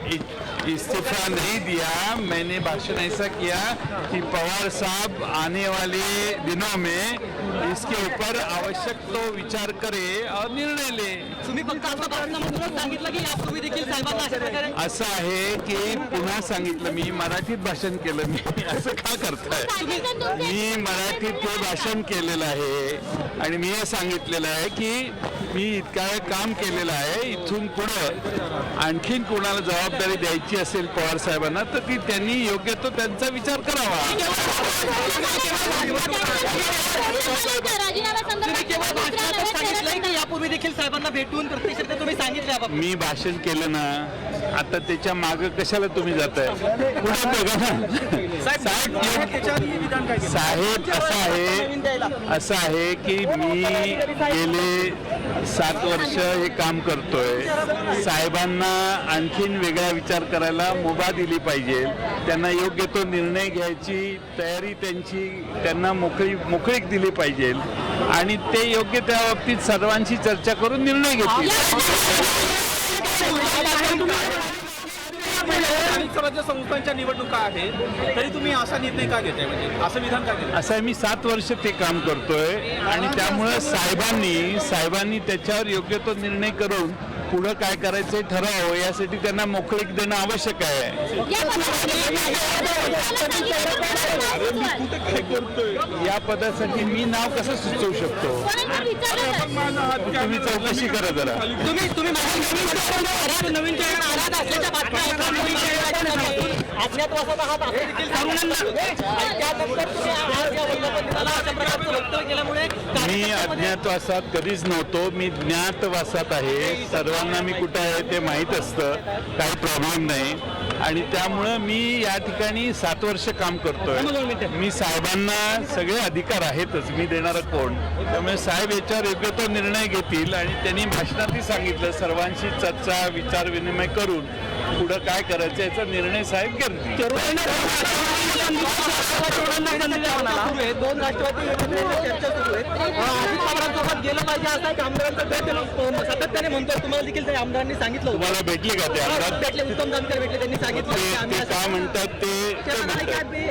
इस्तीफा नहीं दिया। मैंने भाषण ऐसा किया कि पवार साहब आने वाले दिनों में इसके ऊपर आवश्यक तो विचार करे और निर्णय ले। तुम्ही फक्त आता भाषणामधूनच सांगितलं की यापूर्वी देखील साहेबांना अशा प्रकारे असं आहे की पुन्हा सांगितलं, मी मराठीत भाषण केलं, मी असं का करताय? मी मराठीत ते भाषण केलेलं आहे आणि मी हे सांगितलेलं आहे की मी इतका वेळ काम केलेलं आहे, इथून पुढं आणखीन कोणाला जबाबदारी द्यायची असेल पवार साहेबांना तर ती त्यांनी योग्य तो त्यांचा विचार करावा। सांगितलं की यापूर्वी देखील साहेबांना भेटून प्रत्यक्षरित्या तुम्ही सांगितलं मी भाषण केलं ना, आता त्याच्या मागे कशाला तुम्ही जाताय? पुन्हा बघा ना साहेब, असं आहे की मी गेले 7 वर्ष हे काम करतोय। साहेबांना आणखीन वेगळा विचार करायला मुभा दिली पाहिजे, त्यांना योग्य तो निर्णय घ्यायची तयारी त्यांना मोकळीक दिली पाहिजे आणि ते योग्य त्या बाबतीत सर्वांशी चर्चा करून निर्णय घेतील। स्थानिक स्वराज्य संस्थांच्या निवडणुका आहेत तरी तुम्ही असा निर्णय का घेताय, म्हणजे असं विधान का घेताय? असं आहे, मी 7 वर्ष ते काम करतोय आणि त्यामुळे साहेबांनी त्याच्यावर योग्य तो निर्णय करून पुढं काय करायचं ठरवावं, यासाठी त्यांना मोकळीक देणं आवश्यक आहे। या पदासाठी मी नाव कसं सुचवू शकतो? तुम्ही चौकशी करा जरा। नवीन चेहरा आला असल्याच्या बातम्या अज्ञातवासाचा हात आहे देखील त्यानंतर तुम्ही आज या वर्धापनाला अशा प्रकारचं वक्तव्य केल्यामुळे मी अज्ञातवासात कधीच नव्हतो, मी ज्ञातवासात आहे। सर्वांना मी कुठं आहे ते माहीत असतं, काही प्रॉब्लेम नाही आणि त्यामुळं मी या ठिकाणी 7 वर्ष काम करतोय। मी साहेबांना सगळे अधिकार आहेतच, मी देणारा कोण? त्यामुळे साहेब याच्यावर योग्य तो निर्णय घेतील आणि त्यांनी भाषणातही सांगितलं सर्वांशी चर्चा विचार विनिमय करून पुढं काय करायचं याचा निर्णय साहेब घेतील। दोन राष्ट्रवादी चर्चा सुरू आहे, अजित पवारांसोबत गेलं पाहिजे असं एक आमदारांचं सातत्याने म्हणतोय, तुम्हाला देखील त्या आमदारांनी सांगितलं? तुम्हाला भेटले का ते आमदार? भेटले, उत्तम जानकर भेटले, त्यांनी सांगितलं काय म्हणतात ते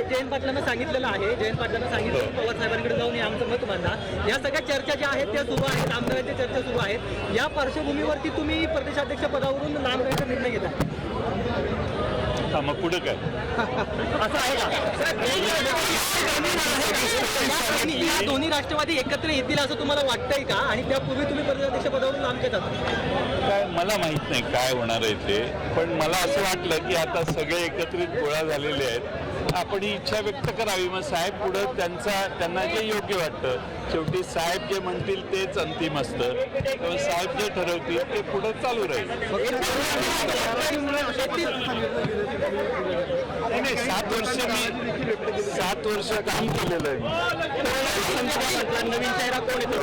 जयंत पाटलांना सांगितलेलं आहे, जयंत पाटलांना सांगितलं पवार साहेबांकडे जाऊन आमचं मत मांडा। या सगळ्या चर्चा ज्या आहेत त्या सुरू आहेत, आमदारांच्या चर्चा सुरू आहेत। या पार्श्वभूमीवरती तुम्ही प्रदेशाध्यक्ष पदावरून लांब राहायचा निर्णय घेता? मग पुढे काय असं आहे का? या दोन्ही राष्ट्रवादी एकत्र येतील असं तुम्हाला वाटतंय का? आणि त्यापूर्वी तुम्ही प्रदेशाध्यक्ष पदावरून लांब घेतात? काय मला माहित नाही काय होणार आहे ते, पण मला असं वाटलं की आता सगळे एकत्रित गोळा झालेले आहेत, आपण ही इच्छा व्यक्त करावी। मग साहेब पुढं त्यांना जे योग्य वाटतं, शेवटी साहेब जे म्हणतील तेच अंतिम असतं, त्यामुळे साहेब जे ठरवतील ते पुढं चालू राहील। नाही 7 वर्ष काम केलेलं आहे। नवीन चेहरा कोण येतो?